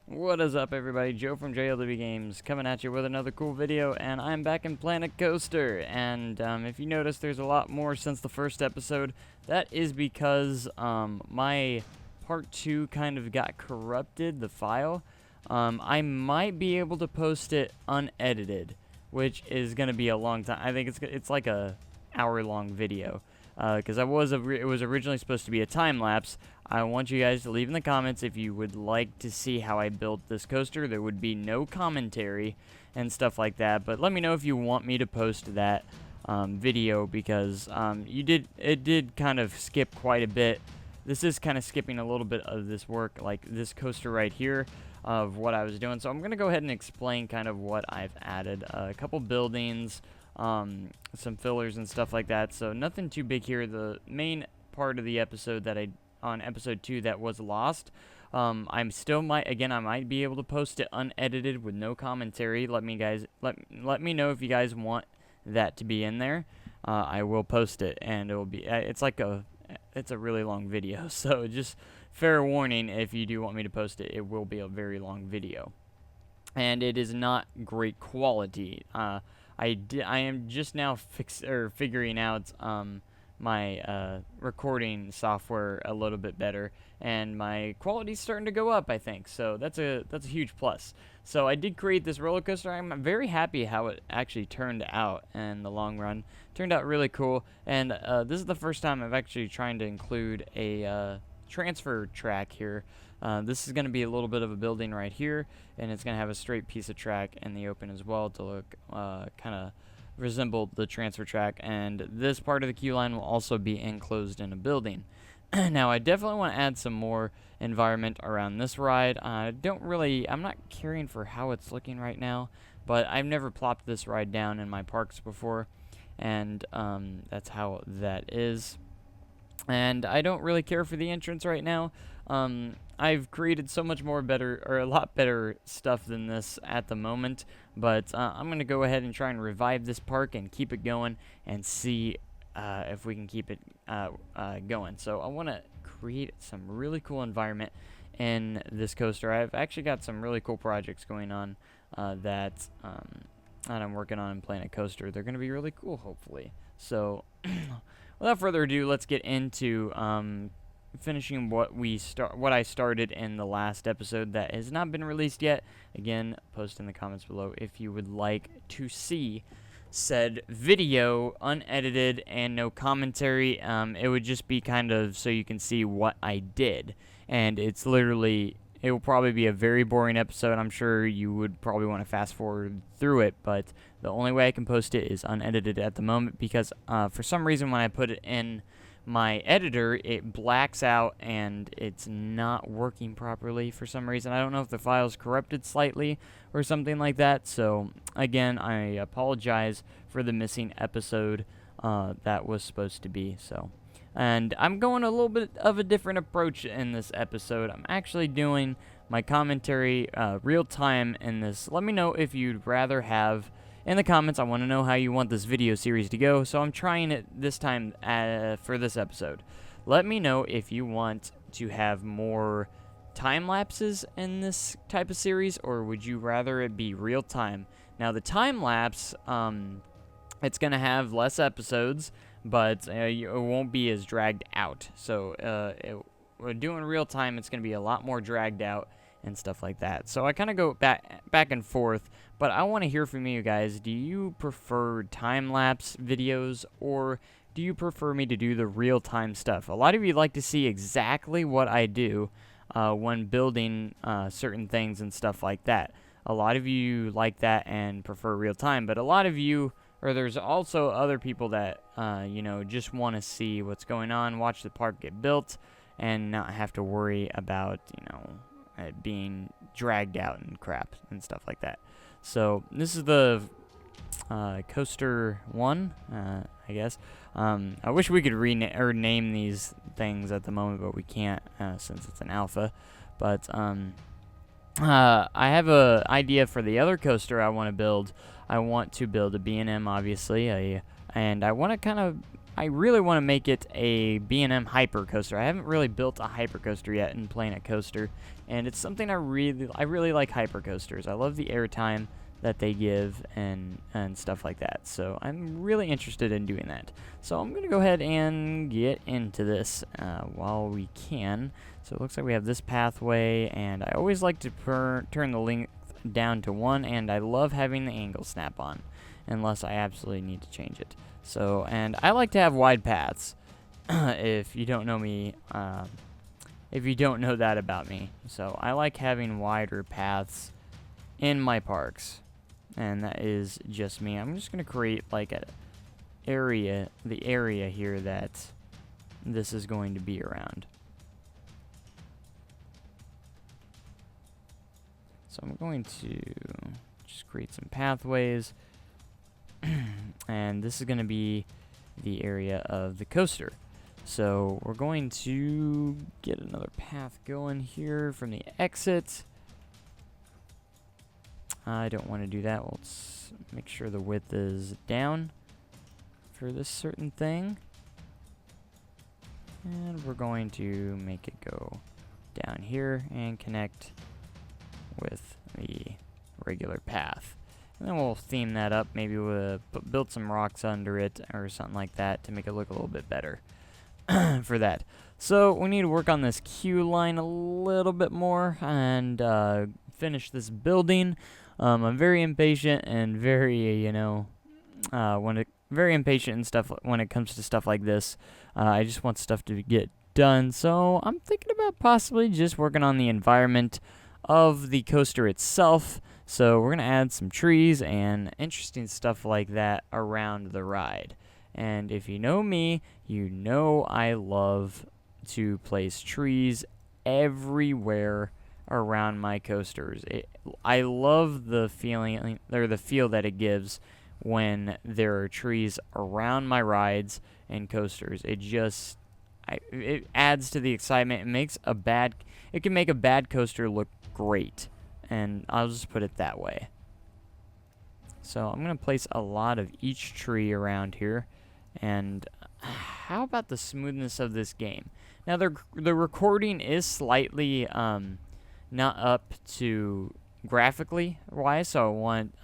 What is up, everybody? Joe from JLW Games coming at you with another cool video, and I'm back in Planet Coaster. And if you notice, there's a lot more since the first episode. That is because my part 2 kind of got corrupted, the file. I might be able to post it unedited, which is going to be a long time. I think it's like a hour-long video. Because it was originally supposed to be a time lapse. I want you guys to leave in the comments if you would like to see how I built this coaster. There would be no commentary and stuff like that, but let me know if you want me to post that video, because it did kind of skip quite a bit. This is kind of skipping a little bit of this work, like this coaster right here, of what I was doing. So I'm going to go ahead and explain kind of what I've added. A couple buildings, some fillers and stuff like that, so nothing too big here. The main part of the episode on episode 2 that was lost, I might be able to post it unedited with no commentary. Let me know if you guys want that to be in there. I will post it, and it will be it's a really long video, so just fair warning, if you do want me to post it, it will be a very long video, and it is not great quality. I am just now figuring out my recording software a little bit better, and my quality's starting to go up, I think. So that's a huge plus. So I did create this roller coaster. I'm very happy how it actually turned out in the long run. Turned out really cool, and this is the first time I've actually trying to include a transfer track here. This is going to be a little bit of a building right here, and it's going to have a straight piece of track in the open as well to look kind of resemble the transfer track, and this part of the queue line will also be enclosed in a building. Now I definitely want to add some more environment around this ride. I'm not caring for how it's looking right now, but I've never plopped this ride down in my parks before, and that's how that is. And I don't really care for the entrance right now. I've created so much more a lot better stuff than this at the moment, but I'm going to go ahead and try and revive this park and keep it going and see if we can keep it going. So I want to create some really cool environment in this coaster. I've actually got some really cool projects going on that I'm working on in Planet Coaster. They're going to be really cool, hopefully. So without further ado, let's get into finishing what I started in the last episode that has not been released yet. Again, post in the comments below if you would like to see said video unedited and no commentary. It would just be kind of so you can see what I did, and it will probably be a very boring episode. I'm sure you would probably want to fast forward through it, but the only way I can post it is unedited at the moment, because for some reason when I put it in my editor, it blacks out and it's not working properly for some reason. I don't know if the file's corrupted slightly or something like that. So again, I apologize for the missing episode that was supposed to be. And I'm going a little bit of a different approach in this episode. I'm actually doing my commentary real time in this. Let me know if you'd rather have in the comments. I want to know how you want this video series to go, so I'm trying it this time for this episode. Let me know if you want to have more time lapses in this type of series, or would you rather it be real time? Now the time lapse, it's going to have less episodes, but it won't be as dragged out. So we're doing real time, it's going to be a lot more dragged out and stuff like that. So I kind of go back and forth, but I want to hear from you guys. Do you prefer time-lapse videos, or do you prefer me to do the real-time stuff? A lot of you like to see exactly what I do when building certain things and stuff like that. A lot of you like that and prefer real-time, but a lot of you, or there's also other people that just want to see what's going on, watch the park get built, and not have to worry about it being dragged out and crap and stuff like that. So this is the coaster 1, I guess. I wish we could name these things at the moment, but we can't since it's an alpha. But I have a idea for the other coaster I want to build. I want to build a B&M, obviously, and I want to I really want to make it a B&M hypercoaster. I haven't really built a hypercoaster yet in Planet Coaster, and it's something I really like hypercoasters. I love the airtime that they give and stuff like that. So I'm really interested in doing that. So I'm gonna go ahead and get into this while we can. So it looks like we have this pathway, and I always like to turn the length down to 1, and I love having the angle snap on, unless I absolutely need to change it. So, and I like to have wide paths. If you don't know me, if you don't know that about me, so I like having wider paths in my parks, and that is just me. I'm just gonna create like the area here that this is going to be around. So I'm going to just create some pathways, and this is going to be the area of the coaster. So we're going to get another path going here from the exit. I don't want to do that. Let's make sure the width is down for this certain thing. And we're going to make it go down here and connect with the regular path. And then we'll theme that up. Maybe we'll build some rocks under it or something like that to make it look a little bit better for that. So we need to work on this queue line a little bit more and finish this building. I'm very impatient and very, very impatient and stuff when it comes to stuff like this. I just want stuff to get done. So I'm thinking about possibly just working on the environment of the coaster itself. So we're going to add some trees and interesting stuff like that around the ride. And if you know me, you know I love to place trees everywhere around my coasters. I love the feeling, or the feel that it gives when there are trees around my rides and coasters. It adds to the excitement. It can make a bad coaster look great, and I'll just put it that way. So I'm going to place a lot of each tree around here. And how about the smoothness of this game? Now the recording is slightly not up to graphically wise, so I want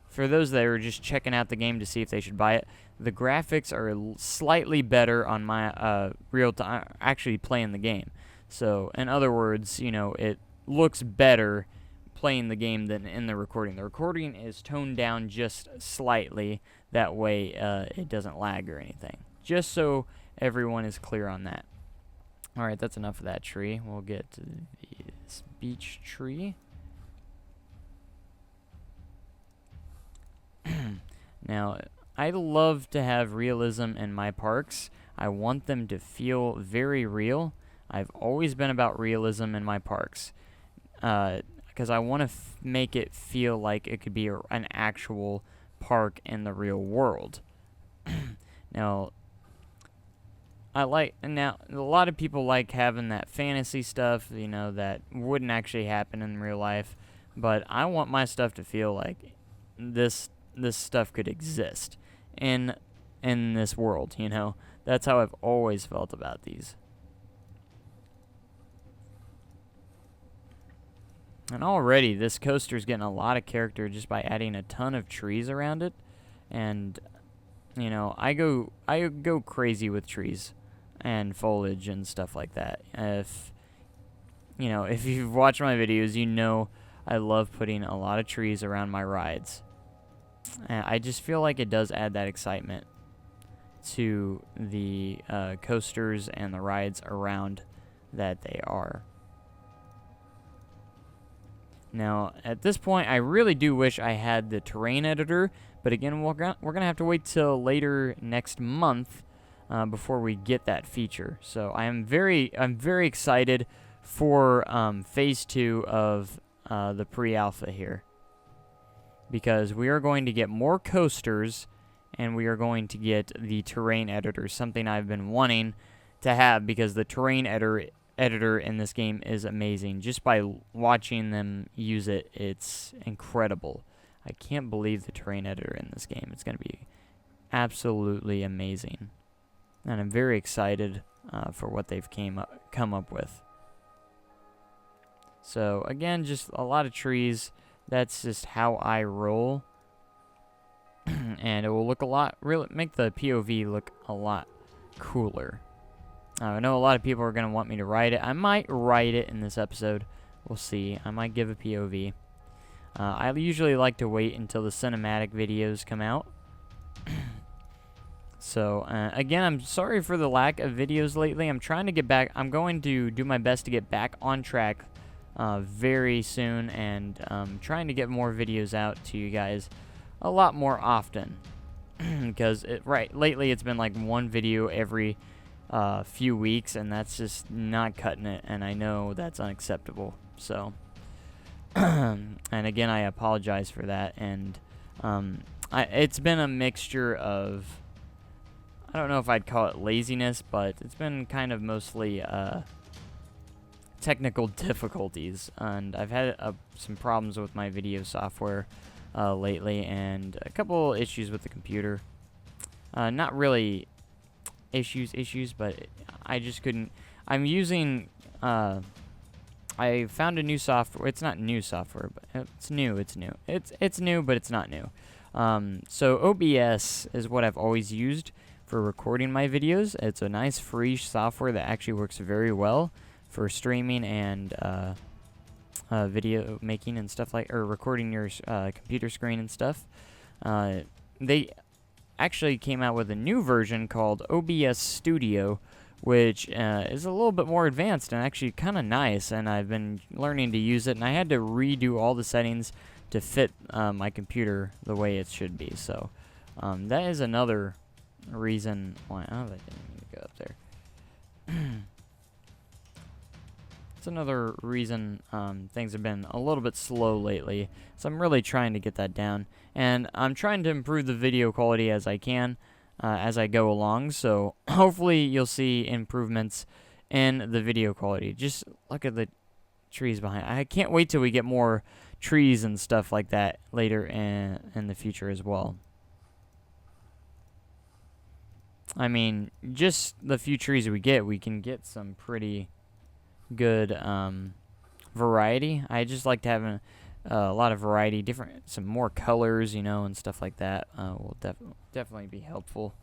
for those that are just checking out the game to see if they should buy it, the graphics are slightly better on my real time actually playing the game. So in other words, it looks better playing the game than in the recording. The recording is toned down just slightly, that way it doesn't lag or anything. Just so everyone is clear on that. Alright, that's enough of that tree. We'll get to this beech tree. Now, I love to have realism in my parks. I want them to feel very real. I've always been about realism in my parks. Because I want to make it feel like it could be an actual park in the real world. Now, a lot of people like having that fantasy stuff, that wouldn't actually happen in real life. But I want my stuff to feel like this stuff could exist in this world, That's how I've always felt about these. And already, this coaster's getting a lot of character just by adding a ton of trees around it. And, I go crazy with trees and foliage and stuff like that. If you've watched my videos, I love putting a lot of trees around my rides. And I just feel like it does add that excitement to the coasters and the rides around that they are. Now, at this point, I really do wish I had the terrain editor, but again, we're gonna have to wait till later next month before we get that feature. So I'm very excited for phase 2 of the pre-alpha here, because we are going to get more coasters, and we are going to get the terrain editor, something I've been wanting to have, because the terrain editor in this game is amazing. Just by watching them use it, it's incredible. I can't believe the terrain editor in this game. It's going to be absolutely amazing. and I'm very excited for what they've come up with. So again, just a lot of trees. That's just how I roll. And it will look a lot, really make the POV look a lot cooler. I know a lot of people are going to want me to write it. I might write it in this episode. We'll see. I might give a POV. I usually like to wait until the cinematic videos come out. So, again, I'm sorry for the lack of videos lately. I'm trying to get back. I'm going to do my best to get back on track very soon, and trying to get more videos out to you guys a lot more often. Because, lately it's been like one video every few weeks, and that's just not cutting it, and I know that's unacceptable. So, and again, I apologize for that, and it's been a mixture of, I don't know if I'd call it laziness, but it's been kind of mostly technical difficulties, and I've had some problems with my video software lately, and a couple issues with the computer. Not really issues, but I just couldn't. I'm using, I found a new software. It's not new software, but it's new. It's new, but it's not new. So OBS is what I've always used for recording my videos. It's a nice free software that actually works very well for streaming and video making and stuff or recording your computer screen and stuff. They actually came out with a new version called OBS Studio, which is a little bit more advanced and actually kind of nice, and I've been learning to use it, and I had to redo all the settings to fit my computer the way it should be. So that is another reason why. Oh, that didn't even go up there. It's another reason things have been a little bit slow lately, so I'm really trying to get that down, and I'm trying to improve the video quality as I can as I go along, so hopefully you'll see improvements in the video quality. Just look at the trees behind. I can't wait till we get more trees and stuff like that later in the future as well. I mean, just the few trees we can get some pretty good variety. I just like to have a lot of variety, some more colors, you know, and stuff like that will definitely be helpful.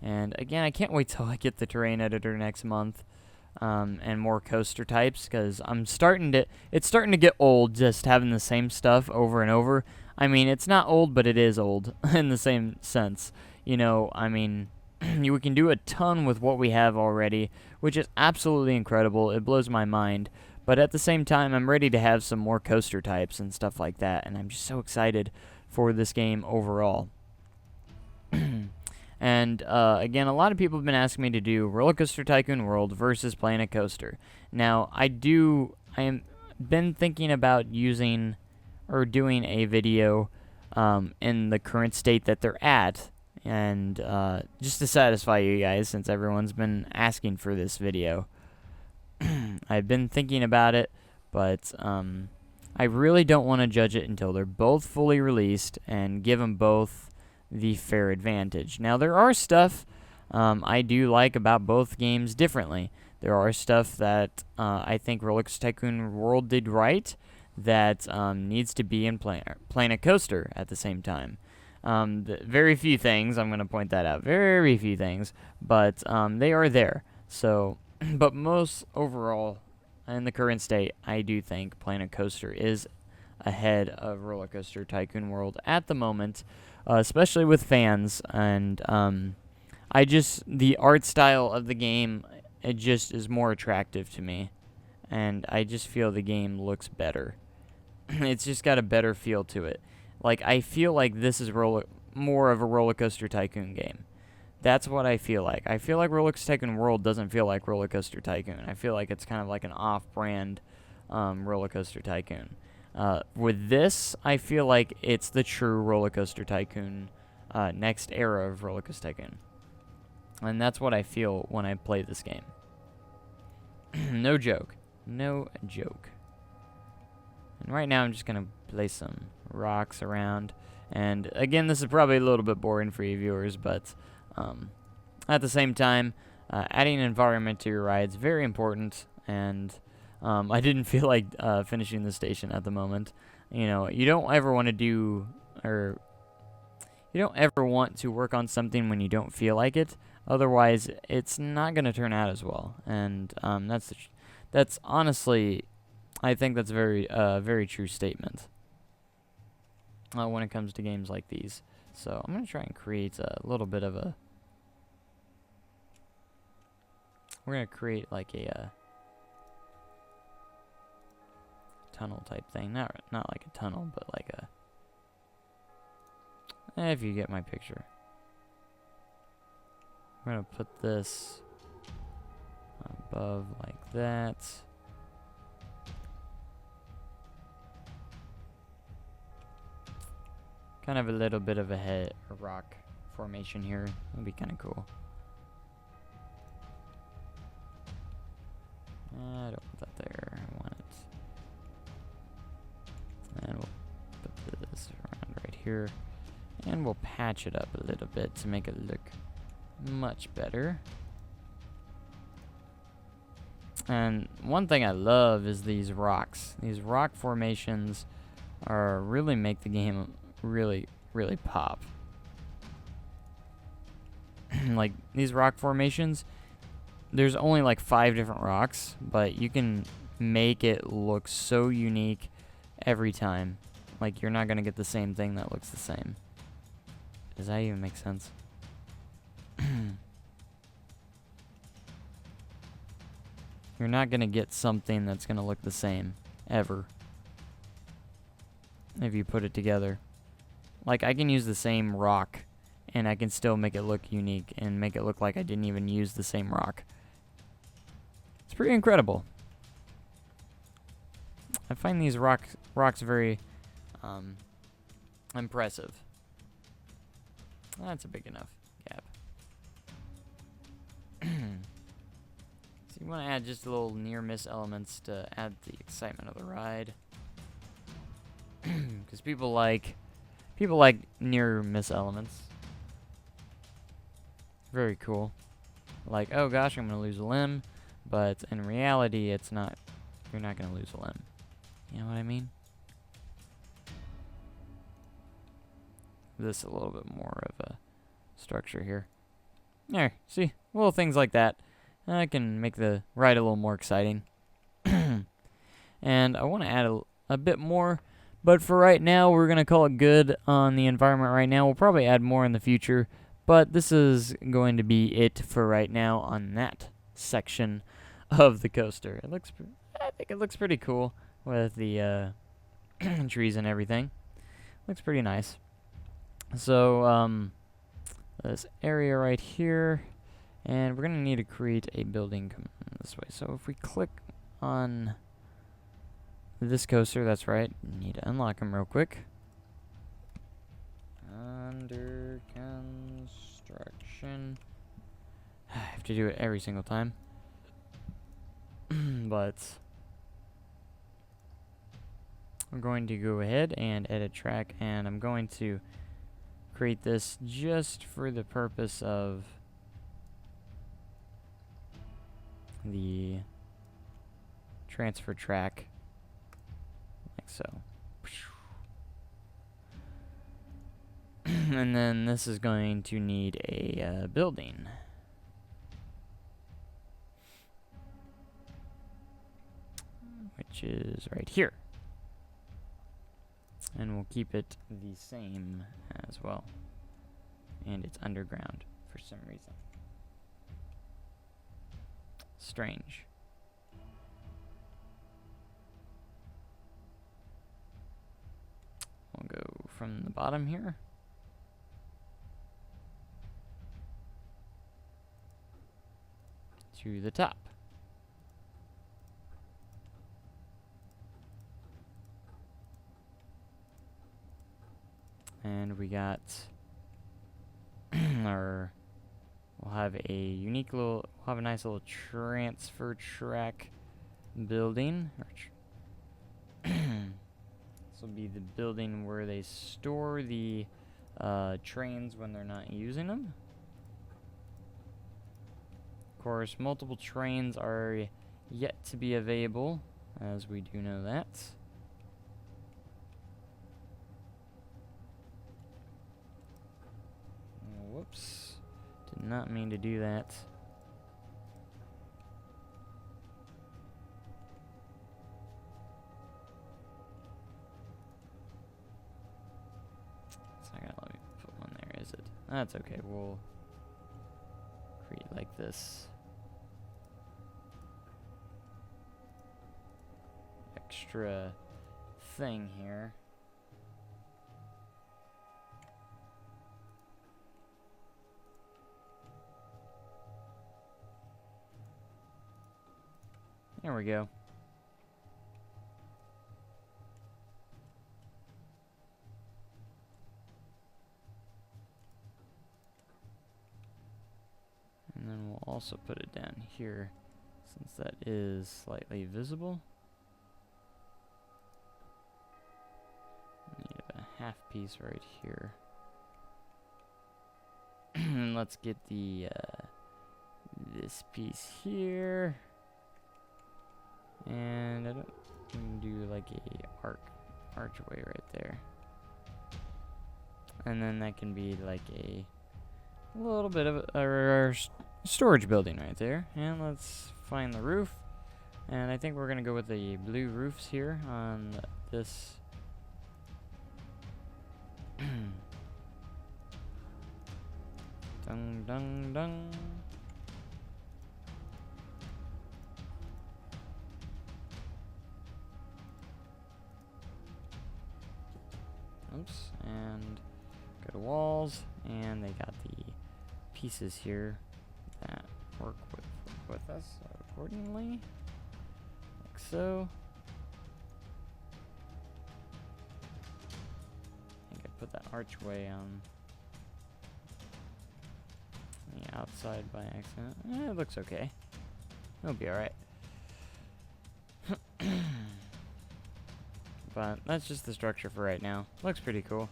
And again, I can't wait till I get the terrain editor next month and more coaster types, because it's starting to get old just having the same stuff over and over. I mean, it's not old, but it is old in the same sense. You know, I mean, we can do a ton with what we have already, which is absolutely incredible. It blows my mind. But at the same time, I'm ready to have some more coaster types and stuff like that, and I'm just so excited for this game overall. And again, a lot of people have been asking me to do Roller Coaster Tycoon World versus Planet Coaster. Now, I am been thinking about using or doing a video in the current state that they're at, and just to satisfy you guys, since everyone's been asking for this video. I've been thinking about it, but I really don't want to judge it until they're both fully released and give them both the fair advantage. Now, there are stuff I do like about both games differently. There are stuff that I think Roller Coaster Tycoon World did right that needs to be in Planet Coaster at the same time. Very few things, I'm going to point that out, very few things, but they are there. So, but most overall, in the current state, I do think Planet Coaster is ahead of Roller Coaster Tycoon World at the moment, especially with fans, and the art style of the game, it just is more attractive to me, and I just feel the game looks better. It's just got a better feel to it. Like, I feel like this is more of a Roller Coaster Tycoon game. That's what I feel like. I feel like Roller Coaster Tycoon World doesn't feel like Roller Coaster Tycoon. I feel like it's kind of like an off-brand Roller Coaster Tycoon. With this, I feel like it's the true Roller Coaster Tycoon, next era of Roller Coaster Tycoon. And that's what I feel when I play this game. No joke. No joke. And right now I'm just going to place some rocks around. And again, this is probably a little bit boring for you viewers, but at the same time, adding an environment to your ride is very important, and I didn't feel like finishing the station at the moment. You know, you don't ever want to do, or you don't ever want to work on something when you don't feel like it. Otherwise, it's not going to turn out as well. And that's honestly, I think that's a very true statement when it comes to games like these. So I'm going to try and create a little bit of a... We're going to create like a tunnel type thing. Not like a tunnel, but like a... if you get my picture. We're going to put this above like that. Kind of a little bit of a rock formation here. That'd be kind of cool. I don't want that there. I want it. And we'll put this around right here. And we'll patch it up a little bit to make it look much better. And one thing I love is these rocks. These rock formations really make the game really pop. Like these rock formations, there's only like 5 different rocks, but you can make it look so unique every time. Like you're not gonna get the same thing that looks the same. Does that even make sense? You're not gonna get something that's gonna look the same ever if you put it together. Like I can use the same rock and I can still make it look unique and make it look like I didn't even use the same rock. It's pretty incredible. I find these rocks very impressive. That's a big enough gap. So you want to add just a little near-miss elements to add the excitement of the ride. Because people like near-miss elements. Very cool. Like, oh gosh, I'm going to lose a limb. But in reality, it's not. You're not going to lose a limb. You know what I mean? This a little bit more of a structure here. There, see? Little things like that. I can make the ride a little more exciting. And I want to add a bit more. But for right now, we're going to call it good on the environment right now. We'll probably add more in the future. But this is going to be it for right now on that section of the coaster. I think it looks pretty cool with the trees and everything. Looks pretty nice. So, this area right here, and we're going to need to create a building this way. So if we click on this coaster, that's right, need to unlock them real quick. Under construction. I have to do it every single time. But I'm going to go ahead and edit track, and I'm going to create this just for the purpose of the transfer track, like so. And then this is going to need a building. Which is right here. And we'll keep it the same as well. And it's underground for some reason. Strange. We'll go from the bottom here. To the top. And we got we'll have a nice little transfer track building. This will be the building where they store the trains when they're not using them. Of course, multiple trains are yet to be available, as we do know that. Whoops. Did not mean to do that. It's not gonna let me put one there, is it? That's okay. We'll create like this. Extra thing here. There we go. And then we'll also put it down here, since that is slightly visible. Need a half piece right here. And let's get the this piece here. And I don't even do like a archway right there. And then that can be like a little bit of a storage building right there. And let's find the roof. And I think we're gonna go with the blue roofs here on this. Dung dung dung. Oops, and go to walls, and they got the pieces here that work with us accordingly, like so. I think I put that archway on the outside by accident. It looks okay. It'll be alright. But that's just the structure for right now. Looks pretty cool.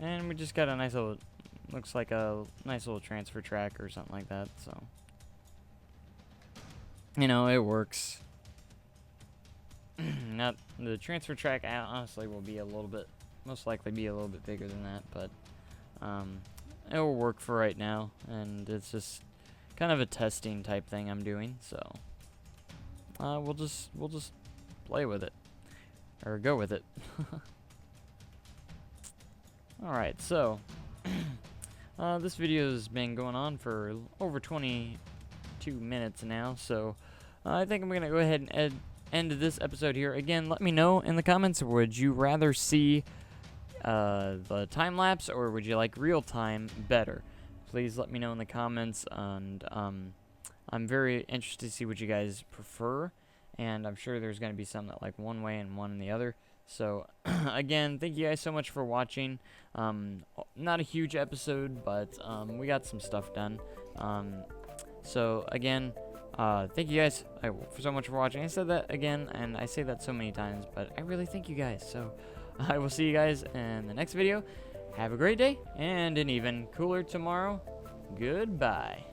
And we just got a nice little, looks like a nice little transfer track or something like that, so. You know, it works. Not the transfer track honestly will be a little bit, most likely be a little bit bigger than that, but it will work for right now, and it's just kind of a testing type thing I'm doing, so we'll just play with it. Or go with it. Alright, so this video has been going on for over 22 minutes now, so I think I'm going to go ahead and end this episode here. Again, let me know in the comments, would you rather see the time-lapse or would you like real-time better? Please let me know in the comments, and I'm very interested to see what you guys prefer. And I'm sure there's going to be some that like one way and one in the other. So, again, thank you guys so much for watching. Not a huge episode, but we got some stuff done. So, again, thank you guys so much for watching. I said that again, and I say that so many times, but I really thank you guys. So, I will see you guys in the next video. Have a great day, and an even cooler tomorrow. Goodbye.